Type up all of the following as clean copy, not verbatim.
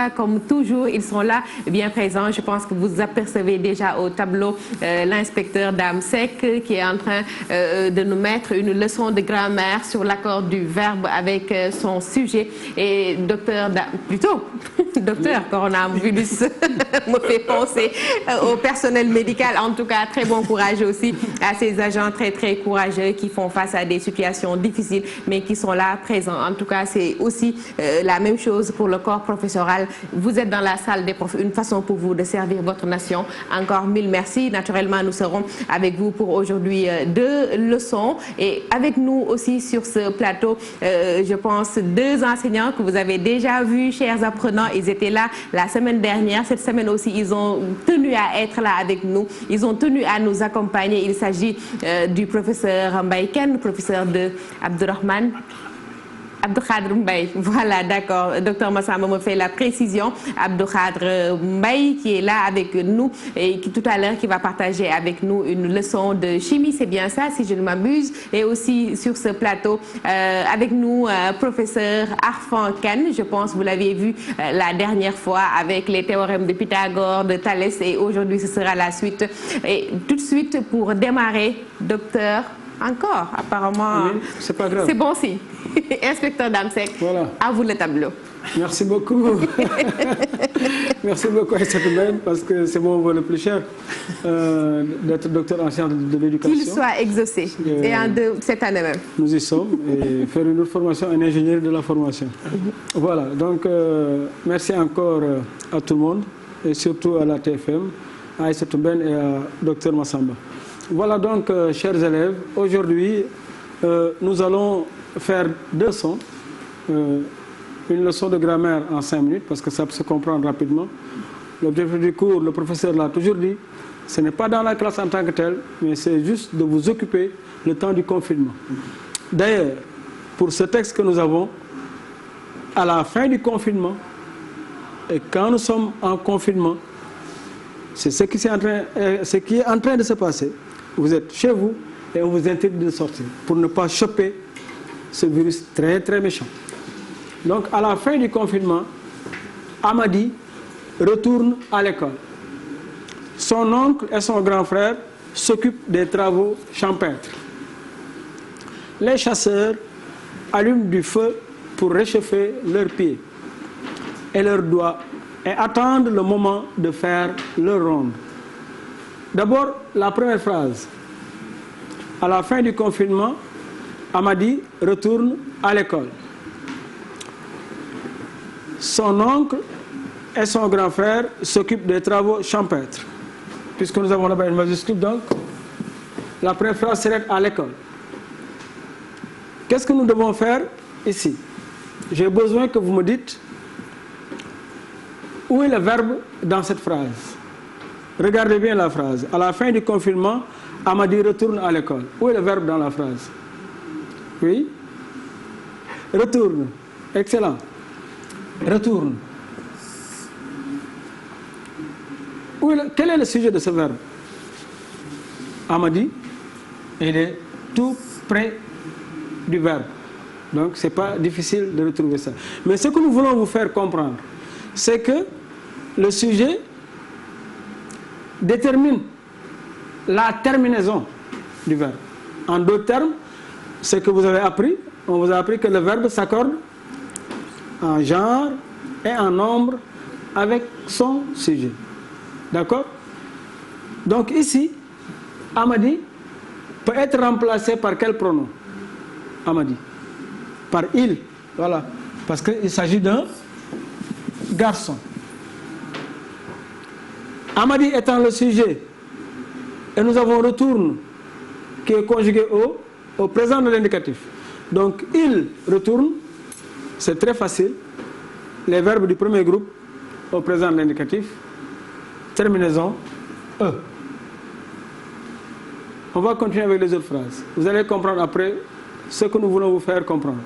Comme toujours, ils sont là, bien présents. Je pense que vous apercevez déjà au tableau l'inspecteur Damsek qui est en train de nous mettre une leçon de grammaire sur l'accord du verbe avec son sujet. Et docteur coronavirus me fait penser au personnel médical. En tout cas, très bon courage aussi à ces agents très courageux qui font face à des situations difficiles, mais qui sont là présents. En tout cas, c'est aussi la même chose pour le corps professoral. Vous êtes dans la salle des profs, une façon pour vous de servir votre nation. Encore mille merci. Naturellement, nous serons avec vous pour aujourd'hui 2 leçons. Et avec nous aussi sur ce plateau, je pense 2 enseignants que vous avez déjà vus, chers apprenants. Ils étaient là la semaine dernière. Cette semaine aussi, ils ont tenu à être là avec nous. Ils ont tenu à nous accompagner. Il s'agit du professeur Mbaye Kane, professeur de Abdourahmane Abdoukhadr Mbaye. Voilà, d'accord. Docteur Massamba me fait la précision. Abdoukhadr Mbaye qui est là avec nous et qui tout à l'heure qui va partager avec nous une leçon de chimie. C'est bien ça, si je ne m'abuse. Et aussi sur ce plateau avec nous, professeur Arfan Kane. Je pense que vous l'aviez vu la dernière fois avec les théorèmes de Pythagore, de Thalès. Et aujourd'hui, ce sera la suite. Et tout de suite, pour démarrer, docteur, encore, apparemment, oui, c'est pas grave. C'est bon signe. Inspecteur Damsek, voilà. À vous le tableau. Merci beaucoup. Merci beaucoup à cette semaine parce que c'est mon vol le plus cher d'être docteur en sciences de l'éducation. Qu'il soit exaucé, et cette année même. Nous y sommes, et faire une autre formation, un ingénieur de la formation. Voilà, donc merci encore à tout le monde, et surtout à la TFM, à Aïssatou Ben et à docteur Massamba. Voilà donc, chers élèves, aujourd'hui, nous allons faire 2 leçons. Une leçon de grammaire en 5 minutes, parce que ça peut se comprendre rapidement. L'objectif du cours, le professeur l'a toujours dit, ce n'est pas dans la classe en tant que telle, mais c'est juste de vous occuper le temps du confinement. D'ailleurs, pour ce texte que nous avons, à la fin du confinement, et quand nous sommes en confinement, c'est ce qui est en train de se passer. Vous êtes chez vous et on vous interdit de sortir pour ne pas choper ce virus très méchant. Donc à la fin du confinement, Amadi retourne à l'école. Son oncle et son grand frère s'occupent des travaux champêtres. Les chasseurs allument du feu pour réchauffer leurs pieds et leurs doigts et attendent le moment de faire leur ronde. D'abord, la première phrase. À la fin du confinement, Amadi retourne à l'école. Son oncle et son grand frère s'occupent des travaux champêtres. Puisque nous avons là-bas une majuscule, donc, la première phrase serait à l'école. Qu'est-ce que nous devons faire ici? J'ai besoin que vous me dites où est le verbe dans cette phrase. Regardez bien la phrase. À la fin du confinement, Amadi retourne à l'école. Où est le verbe dans la phrase? Oui? Retourne. Excellent. Retourne. Quel est le sujet de ce verbe? Amadi, il est tout près du verbe. Donc, ce n'est pas difficile de retrouver ça. Mais ce que nous voulons vous faire comprendre, c'est que le sujet détermine la terminaison du verbe. En d'autres termes, ce que vous avez appris, on vous a appris que le verbe s'accorde en genre et en nombre avec son sujet. D'accord? Donc ici, Amadi peut être remplacé par quel pronom? Amadi. Par il. Voilà. Parce qu'il s'agit d'un garçon. Amadi étant le sujet, et nous avons retourne qui est conjugué au présent de l'indicatif. Donc il retourne, c'est très facile. Les verbes du premier groupe au présent de l'indicatif. Terminaison E. On va continuer avec les autres phrases. Vous allez comprendre après ce que nous voulons vous faire comprendre.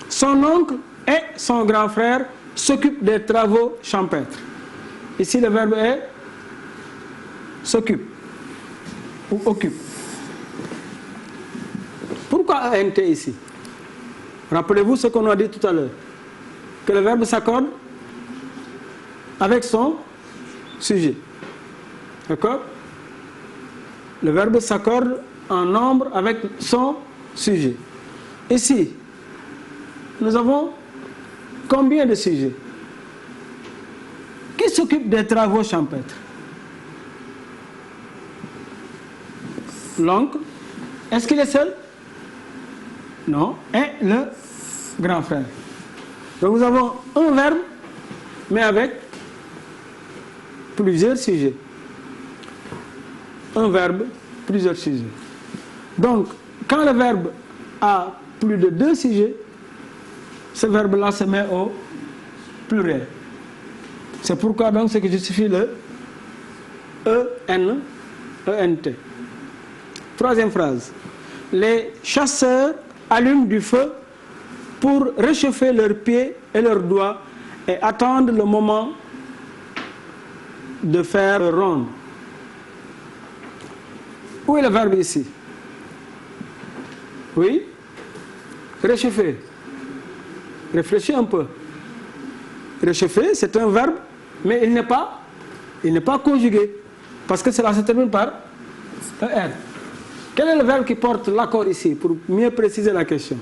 Son oncle et son grand frère s'occupent des travaux champêtres. Ici, le verbe est s'occupe ou occupe. Pourquoi ENT ici? Rappelez-vous ce qu'on a dit tout à l'heure. Que le verbe s'accorde avec son sujet. D'accord? Le verbe s'accorde en nombre avec son sujet. Ici, nous avons combien de sujets? Qui s'occupe des travaux champêtres? L'oncle. Est-ce qu'il est seul? Non. Et le grand frère. Donc nous avons un verbe, mais avec plusieurs sujets. Un verbe, plusieurs sujets. Donc, quand le verbe a plus de 2 sujets, ce verbe-là se met au pluriel. C'est pourquoi donc ce qui justifie le ENT. Troisième phrase. Les chasseurs allument du feu pour réchauffer leurs pieds et leurs doigts et attendent le moment de faire ronde. Où est le verbe ici? Oui? Réchauffer. Réfléchis un peu. Réchauffer, c'est un verbe, mais il n'est pas conjugué. Parce que cela se termine par ER. Quel est le verbe qui porte l'accord ici, pour mieux préciser la question?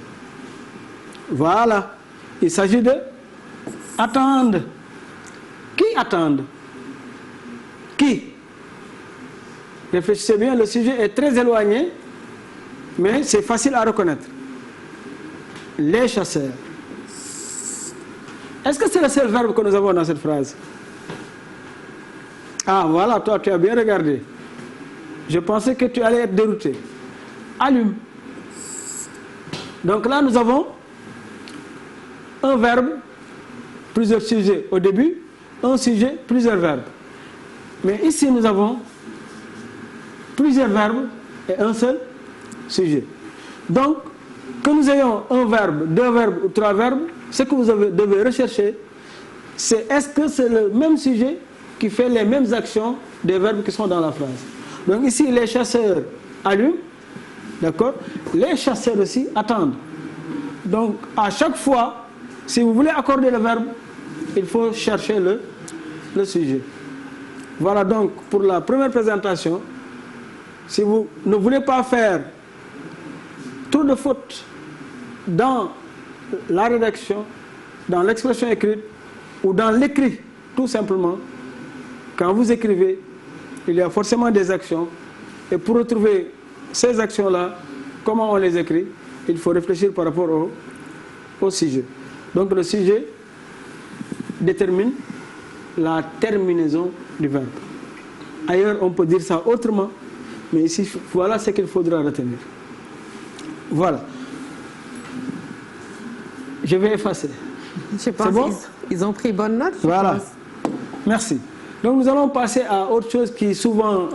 Voilà. Il s'agit de attendre. Qui attend? Qui? Réfléchissez bien, le sujet est très éloigné, mais c'est facile à reconnaître. Les chasseurs. Est-ce que c'est le seul verbe que nous avons dans cette phrase? Ah, voilà, toi, tu as bien regardé. Je pensais que tu allais être dérouté. Allume. Donc là, nous avons un verbe, plusieurs sujets au début, un sujet, plusieurs verbes. Mais ici, nous avons plusieurs verbes et un seul sujet. Donc, que nous ayons un verbe, 2 verbes ou 3 verbes, ce que vous devez rechercher, c'est est-ce que c'est le même sujet qui fait les mêmes actions des verbes qui sont dans la phrase. Donc ici, les chasseurs allument, d'accord? Les chasseurs aussi attendent. Donc, à chaque fois, si vous voulez accorder le verbe, il faut chercher le sujet. Voilà donc pour la première présentation. Si vous ne voulez pas faire trop de fautes dans la rédaction, dans l'expression écrite ou dans l'écrit, tout simplement, quand vous écrivez, il y a forcément des actions. Et pour retrouver ces actions-là, comment on les écrit, il faut réfléchir par rapport au sujet. Donc le sujet détermine la terminaison du verbe. Ailleurs, on peut dire ça autrement, mais ici, voilà ce qu'il faudra retenir. Voilà. Je vais effacer. Je pense bon? Ils ont pris bonne note. Voilà. Merci. Donc nous allons passer à autre chose qui souvent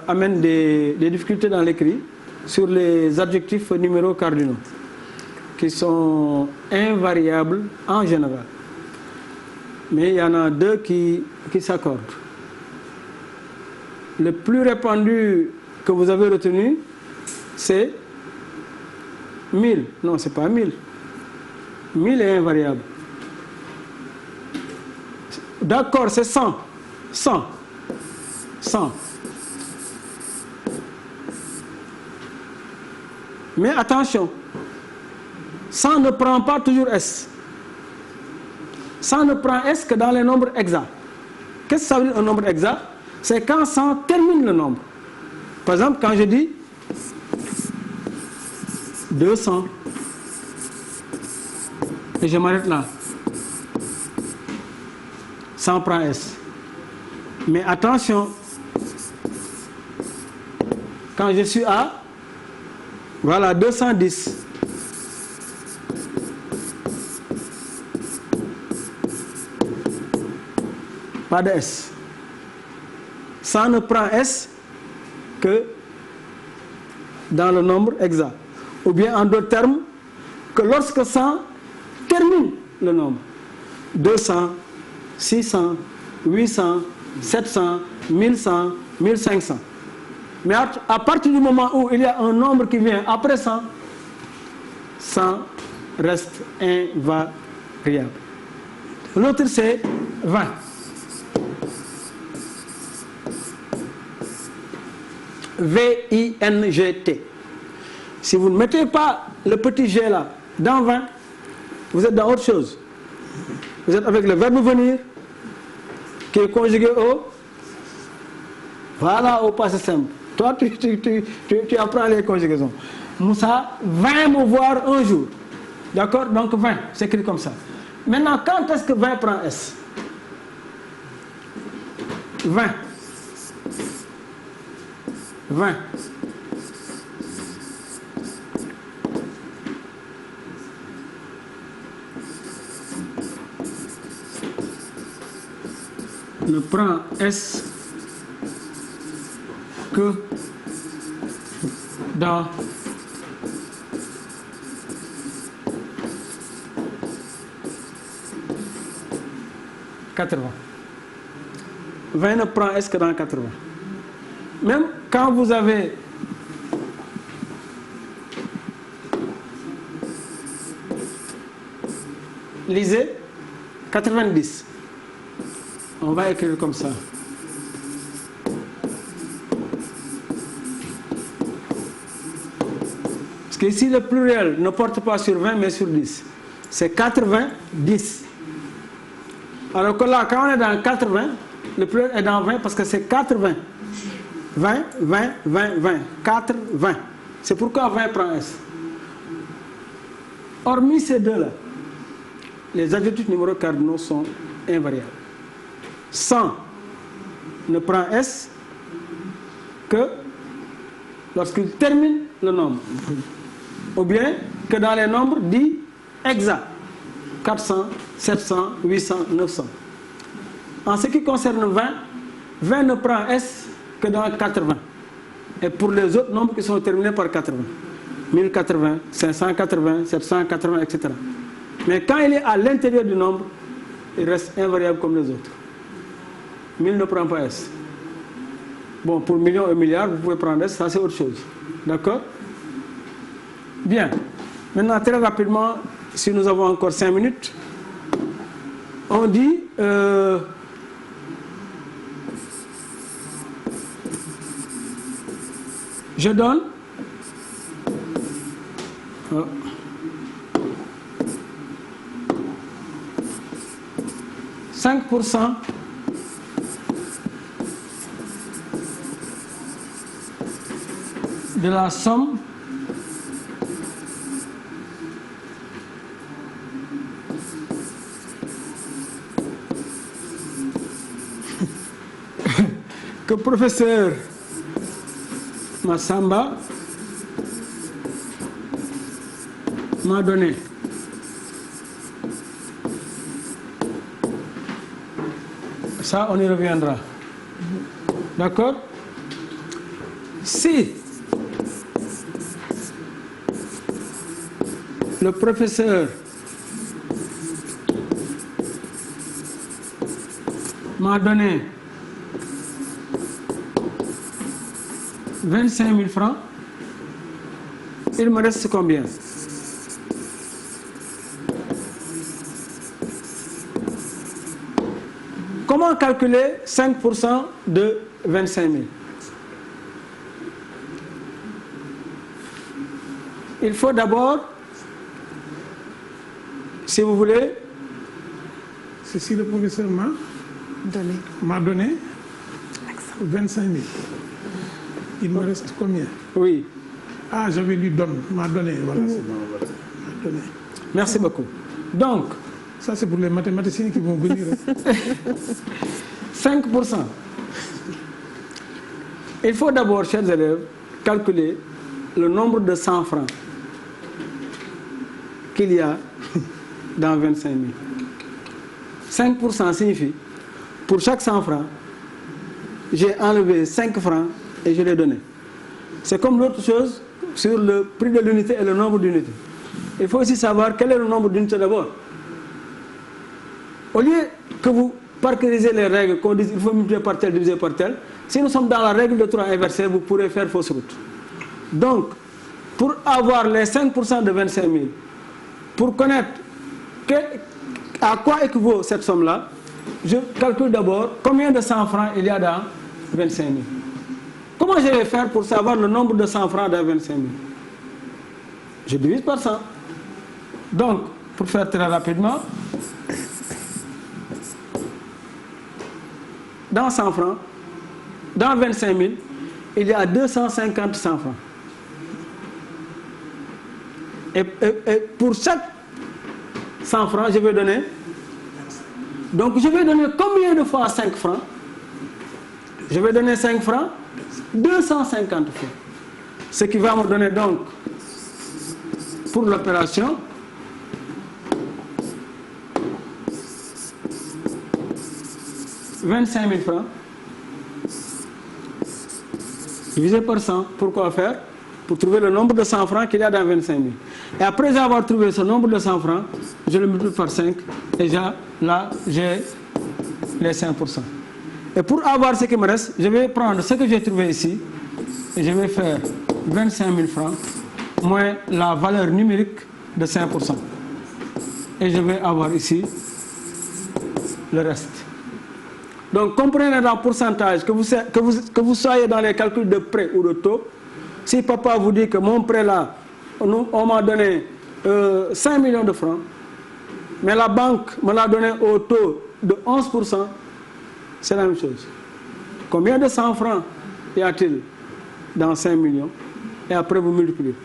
amène des difficultés dans l'écrit, sur les adjectifs numéros cardinaux, qui sont invariables en général. Mais il y en a 2 qui s'accordent. Le plus répandu que vous avez retenu, c'est 1000. Non, ce n'est pas 1000. 1000 est invariable. D'accord, c'est 100. 100. 100. Mais attention, 100 ne prend pas toujours S. 100 ne prend S que dans les nombres exacts. Qu'est-ce que ça veut dire un nombre exact? C'est quand 100 termine le nombre. Par exemple, quand je dis 200, et je m'arrête là, 100 prend S. Mais attention, quand je suis à, voilà, 210, pas de S. 100 ne prend S que dans le nombre exact. Ou bien en d'autres termes, que lorsque 100 termine le nombre. 200, 600, 800, 700, 1100, 1500. Mais à partir du moment où il y a un nombre qui vient après 100, 100 reste invariable. L'autre c'est 20. V-I-N-G-T. Si vous ne mettez pas le petit G là dans 20, vous êtes dans autre chose. Vous êtes avec le verbe venir qui est conjugué au... Voilà, au passé simple. Toi, tu apprends les conjugaisons. Moussa, 20 me voir un jour. D'accord? Donc 20, c'est écrit comme ça. Maintenant, quand est-ce que 20 prend S? 20. 20. Ne prend S que dans « 80. 20 ne prend S que dans 80. Même quand vous avez lisez 90, on va écrire comme ça. Parce que ici le pluriel ne porte pas sur 20 mais sur 10. C'est 90. Alors que là, quand on est dans 80, le pluriel est dans 20 parce que c'est 80. 20, 20, 20, 20. 4, 20. C'est pourquoi 20 prend S. Hormis ces deux-là, les adjectifs numéros cardinaux sont invariables. 100 ne prend S que lorsqu'il termine le nombre. Ou bien que dans les nombres dits exacts. 400, 700, 800, 900. En ce qui concerne 20, 20 ne prend S que dans 80. Et pour les autres nombres qui sont terminés par 80. 1080, 580, 780, etc. Mais quand il est à l'intérieur du nombre, il reste invariable comme les autres. 1000 ne prend pas S. Bon, pour millions et milliards, vous pouvez prendre S, ça c'est autre chose. D'accord? Bien. Maintenant, très rapidement, si nous avons encore 5 minutes, on dit je donne 5% de la somme que professeur Massamba m'a donné. Ça, on y reviendra. D'accord? Si le professeur m'a donné 25 000 francs, il me reste combien? Comment calculer 5% de 25 000? Il faut d'abord, si vous voulez, c'est si le professeur m'a donné 25 000. Il me reste combien? Oui. Ah, je vais lui donner, m'a donné, voilà, c'est bon, voilà. M'a donné. Merci beaucoup. Donc, ça c'est pour les mathématiciens qui vont venir. 5%. Il faut d'abord, chers élèves, calculer le nombre de 100 francs qu'il y a dans 25 000. 5% signifie, pour chaque 100 francs, j'ai enlevé 5 francs et je l'ai donné. C'est comme l'autre chose sur le prix de l'unité et le nombre d'unités. Il faut aussi savoir quel est le nombre d'unités d'abord. Au lieu que vous parcourisez les règles, qu'on dise il faut multiplier par tel, diviser par tel, si nous sommes dans la règle de 3 inversée, vous pourrez faire fausse route. Donc, pour avoir les 5% de 25 000, pour connaître à quoi équivaut cette somme-là, je calcule d'abord combien de 100 francs il y a dans 25 000. Comment je vais faire pour savoir le nombre de 100 francs dans 25 000? Je divise par 100. Donc, pour faire très rapidement, dans 100 francs, dans 25 000, il y a 250 100 francs. Et pour chaque 100 francs, je vais donner. Donc, je vais donner combien de fois 5 francs? Je vais donner 5 francs, 250 fois. Ce qui va me donner donc, pour l'opération, 25 000 francs divisé par 100. Pourquoi faire? Pour trouver le nombre de 100 francs qu'il y a dans 25 000. Et après avoir trouvé ce nombre de 100 francs, je le multiplie par 5. Et là, j'ai les 5%. Et pour avoir ce qui me reste, je vais prendre ce que j'ai trouvé ici et je vais faire 25 000 francs moins la valeur numérique de 5%. Et je vais avoir ici le reste. Donc, comprenez dans le pourcentage, que vous soyez dans les calculs de prêt ou de taux. Si papa vous dit que mon prêt là, on m'a donné 5 millions de francs, mais la banque me l'a donné au taux de 11%, c'est la même chose. Combien de 100 francs y a-t-il dans 5 millions? Et après, vous multipliez.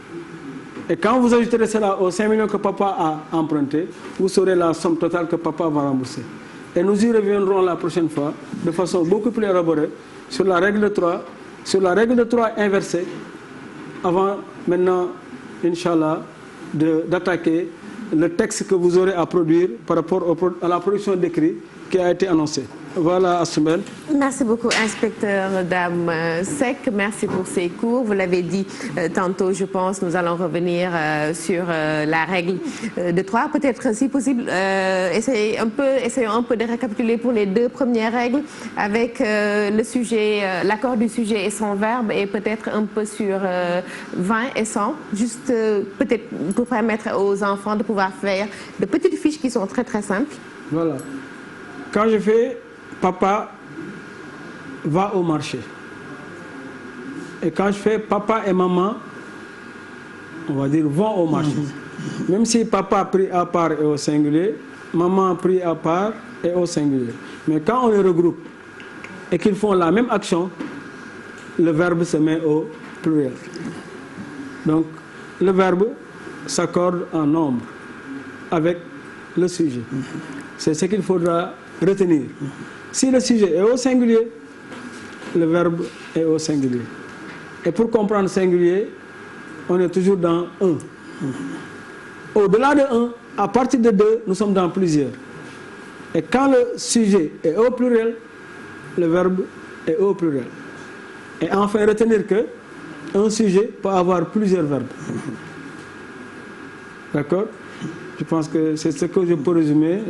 Et quand vous ajouterez cela aux 5 millions que papa a emprunté, vous saurez la somme totale que papa va rembourser. Et nous y reviendrons la prochaine fois, de façon beaucoup plus élaborée, sur la règle de 3, sur la règle de 3 inversée, avant maintenant, Inch'Allah, d'attaquer le texte que vous aurez à produire par rapport à la production d'écrit qui a été annoncée. Voilà, Assoumben. Merci beaucoup, inspecteur Dame Seck. Merci pour ces cours. Vous l'avez dit tantôt, je pense, nous allons revenir sur la règle de 3. Peut-être, si possible, essayons un peu de récapituler pour les 2 premières règles avec le sujet, l'accord du sujet et son verbe, et peut-être un peu sur 20 et 100, juste peut-être pour permettre aux enfants de pouvoir faire de petites fiches qui sont très très simples. Voilà. Quand je fais papa va au marché, et quand je fais papa et maman, on va dire vont au marché. Même si papa pris à part et au singulier, maman pris à part et au singulier. Mais quand on les regroupe et qu'ils font la même action, le verbe se met au pluriel. Donc le verbe s'accorde en nombre avec le sujet. C'est ce qu'il faudra retenir. Si le sujet est au singulier, le verbe est au singulier. Et pour comprendre singulier, on est toujours dans 1. Au-delà de 1, à partir de 2, nous sommes dans plusieurs. Et quand le sujet est au pluriel, le verbe est au pluriel. Et enfin, retenir que un sujet peut avoir plusieurs verbes. D'accord? Je pense que c'est ce que je peux résumer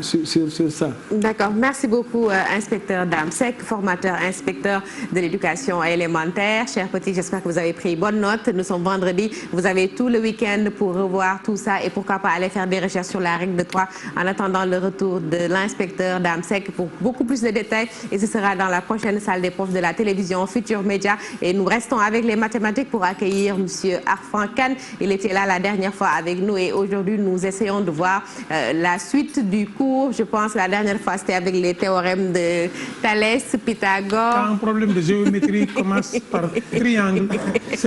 sur ça. D'accord. Merci beaucoup, inspecteur Dame Seck, formateur, inspecteur de l'éducation élémentaire. Chers petits, j'espère que vous avez pris bonne note. Nous sommes vendredi. Vous avez tout le week-end pour revoir tout ça et pourquoi pas aller faire des recherches sur la règle de 3 en attendant le retour de l'inspecteur Dame Seck pour beaucoup plus de détails. Et ce sera dans la prochaine salle des profs de la télévision Futur Média. Et nous restons avec les mathématiques pour accueillir M. Arfan Kane. Il était là la dernière fois avec nous et aujourd'hui, nous essayons de voir la suite du cours. Je pense que la dernière fois, c'était avec les théorèmes de Thalès, Pythagore. Quand un problème de géométrie commence par triangle,